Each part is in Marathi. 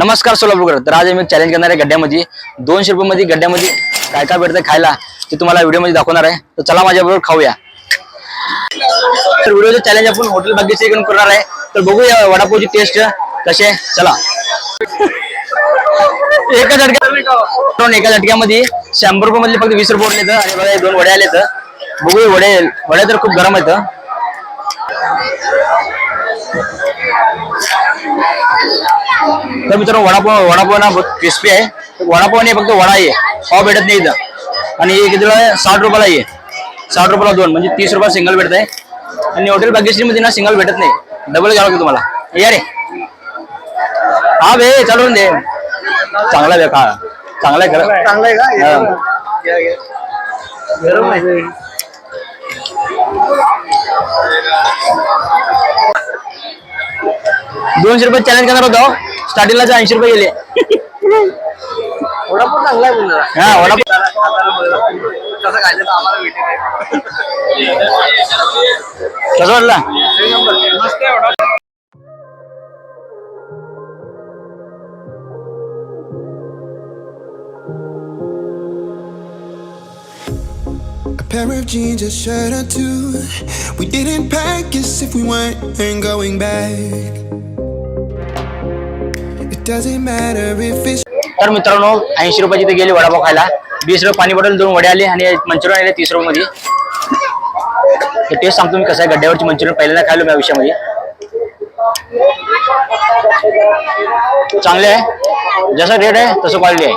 नमस्कार सोलापूरकर. तर आज मी चॅलेंज करणार आहे गड्ड्यामध्ये 200 रुपये मध्ये गड्ड्यामध्ये काय काय भेटतं खायला ते तुम्हाला व्हिडिओमध्ये दाखवणार आहे. तर चला माझ्याबरोबर खाऊया. तर व्हिडिओचं चॅलेंज आपण हॉटेल भाग्यश्री कडून करणार आहे. तर बघूया वडापावची टेस्ट कशी आहे. चला. एका झटक्यामध्ये 100 रुपये मधले फक्त 20 रुपये उरले आणि बघा 2 वडे आले. तर बघूया वडे तर खूप गरम आहेत. तर मित्रांनो वडापाव ना बहुत क्रिस्पी आहे. वडापाव नाही फक्त वडा आहे, पाव भेटत नाही इथं. आणि हे कितीला आहे? 60 रुपयाला आहे. 60 रुपयाला 2 म्हणजे 30 रुपये सिंगल भेटत आहे. आणि हॉटेल भाग्यश्री मध्ये ना सिंगल भेटत नाही, डबल घ्यावं लागतं तुम्हाला. या रे हा बे चालून दे. चांगला आहे खा, चांगला आहे खरं. चांगला आहे का? गरम आहे. 200 रुपये चॅलेंज करणार होतो. स्टार्टिंगला 80 रुपये गेले. वडापाव चांगला आहे बोलला. हा वडापाव कसं खायचं तर आम्हाला भेटेल. कसं वाटला? मस्त आहे vada pav. A pair of jeans, a shirt or two. We didn't pack as if we weren't going back. It doesn't matter if it's. तर मित्रांनो 80 रुपयाची ते गेली वडापाव खायला. 20 रुपये पाणी बॉटल 2 वडे आले आणि मंचुरियन आले 30 रुपये मध्ये. तर टेस्ट सांगतो मी कसं आहे. गड्ड्यावरची मंचुरियन पहिल्यांदा खायलो मी आयुष्यामध्ये. चांगले आहे, जसं रेट आहे तसं क्वालिटी आहे.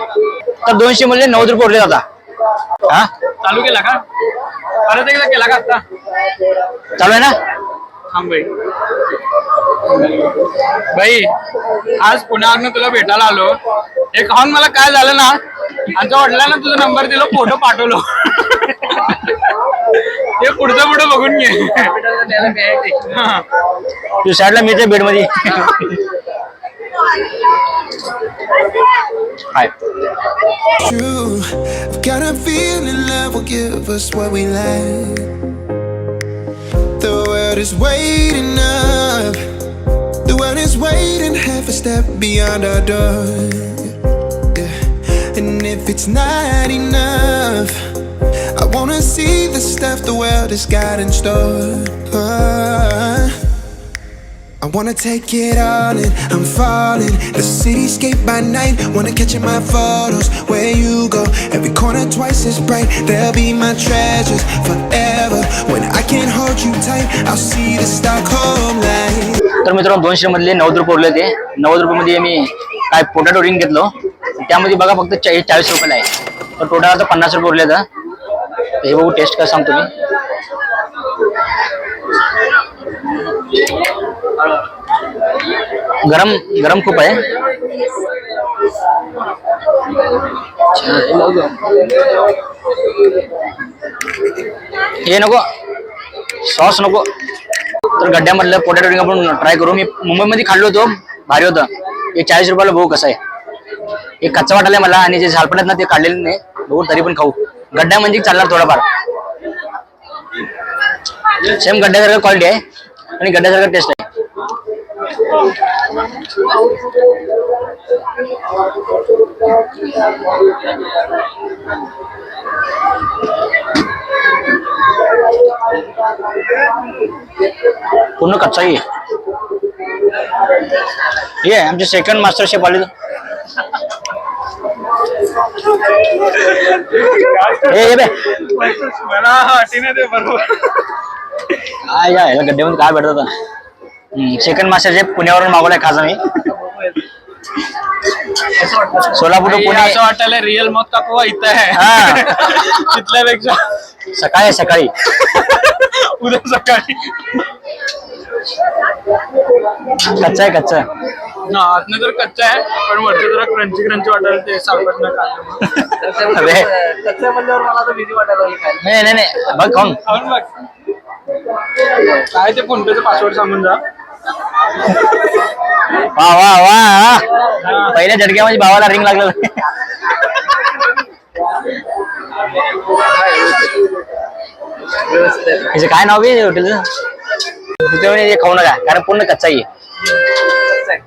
तर 200 मध्ये 90 रुपये उरले आता. हा चालू केला का? परत एकदा केला का आता? चालू आहे ना. थांब भाई आज पुण्यावरनं तुला भेटायला आलो. एक खाऊन मला काय झालं ना, आमच्या वडिलांना तुझा नंबर दिला, फोटो पाठवलो. ते पुढचं पुढं बघून घे. तू साईडला मिळते बेड मध्ये. हाय True, I've got a feeling love will give us what we lack. The world is waiting up. The world is waiting half a step beyond our door. Yeah. And if it's not enough, I wanna see the stuff the world has got in store. I wanna take it all in, I'm falling. The cityscape by night, wanna catch in my photos. Where you go, every corner twice as bright. They'll be my treasures forever. When I can't hold you tight, I'll see the Stockholm light. तर मित्रांनो 200 मधले 90 रुपये उरले. ते 90 रुपये मध्ये मी काय पोटॅटो रिंग घेतलो. त्यामध्ये बघा फक्त 40 रुपयाला आहे. तर टोटल आता 50 रुपये उरले. तर हे बघू टेस्ट काय सांगतो मी. गरम खूप आहे. हे नको, सॉस नको. तर गड्ड्यामधलं पोटॅटो रिंग आपण ट्राय करू. मी मुंबईमध्ये खाल्लो होतो, भारी होतं. हे 40 रुपयाला बघू कसं आहे. हे कच्चा वाटायला मला आणि जे झालपण आहेत ना ते काढलेले नाही. बघू तरी पण खाऊ. गड्ड्या म्हणजे चालणार थोडाफार. सेम गड्ड्यासारखं क्वालिटी आहे आणि गड्ड्यासारखं टेस्ट आहे. पूर्ण कच्चा आहे. हे आमचे सेकंड मास्टर शेफ आले. गड्ड्यामध्ये काय भेटत. सेकंड मास्टर शेफ पुण्यावरून मागवलाय खास मी. सोलापूर पुणे असं वाटायला रिअल मग का पोहा इथं आहे. हा तिथल्यापेक्षा सकाळी उद्या सकाळी. कच्चा आहे. आतनं तर कच्चा आहे पण वरती जरा क्रंची वाटायला ते सारखं कच्च्या म्हणल्यावर मला तर भीती वाटायला लागली. नाही बघ खाऊन बघ काय ते फोन पेचं पासवर्ड सांगून जा. वा पहिल्या झटक्यामध्ये भावाला रिंग लागलं. काय नाव आहे हॉटेलचं? खाऊ नका कारण पूर्ण कच्चा आहे.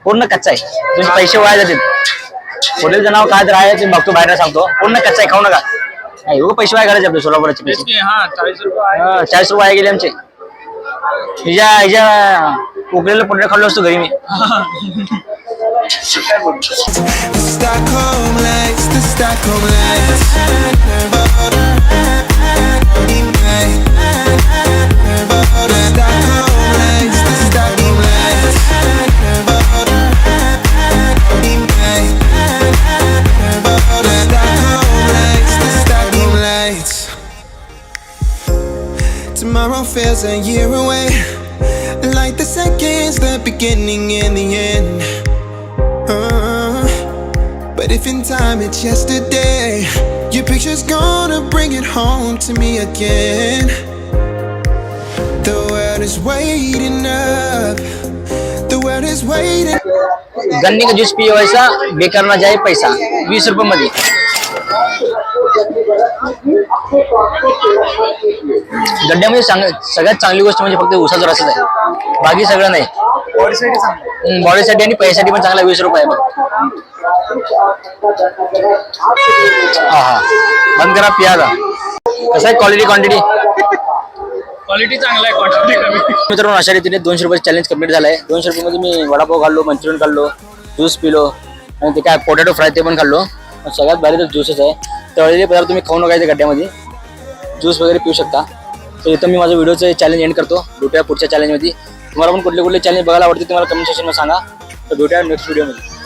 पूर्ण कच्चा आहे. तुमचे पैसे वाया जातील. हॉटेलचं नाव काय तर आहे ते बघतो, बाहेर सांगतो. पूर्ण कच्चा आहे, खाऊ नका. नाही एवढं पैसे वाया घालायचे आपले सोलापुराचे पैसे. 40 रुपये 40 रुपये वाया गेले आमचे. हिच्या उकलेलं पोटल्या खाल्लो असतो घरी मी. Stockholm lights, the Stockholm lights. Tomorrow feels a year away, like the seconds, the beginning and the end. But if in time it's yesterday, your picture's gonna bring it home to me again. The world is waiting up, the world is waiting. गन्ने का ज्यूस पिए वैसा बेकार ना जाए पैसा. 20 रुपये मध्ये. गड्ड्यामध्ये सगळ्यात चांगली गोष्ट म्हणजे फक्त उसाचा रसच आहे, बाकी सगळं नाही. बॉडीसाठी आणि पैशासाठी पण चांगला. 20 रुपये बघ. हा बंद करा पिया. कसं आहे क्वालिटी क्वांटिटी? क्वालिटी चांगला आहे, क्वांटिटी कमी. मित्रांनो अशा रीतीने 200 रुपये चॅलेंज कम्प्लीट झालं आहे. 200 रुपयामध्ये मी वडापाव खाल्लो, मंचुरियन खाल्लो, ज्यूस पिलो आणि ते काय पोटॅटो फ्राय ते पण खाल्लो. सगळ्यात भारी तर ज्यूसच आहे. तळलेले पदार्थ तुम्ही खाऊ नका इथे गड्ड्यामध्ये. ज्यूस वगैरे पिऊ शकता. तर इथं मी माझं व्हिडिओचं चॅलेंज एंड करतो. भेटूया पुढच्या चॅलेंजमध्ये. तुम्हाला पण कुठले कुठले चॅलेंज बघायला आवडते तुम्हाला कमेंट सेक्शनमध्ये सांगा. तर भेटूया नेक्स्ट व्हिडिओमध्ये.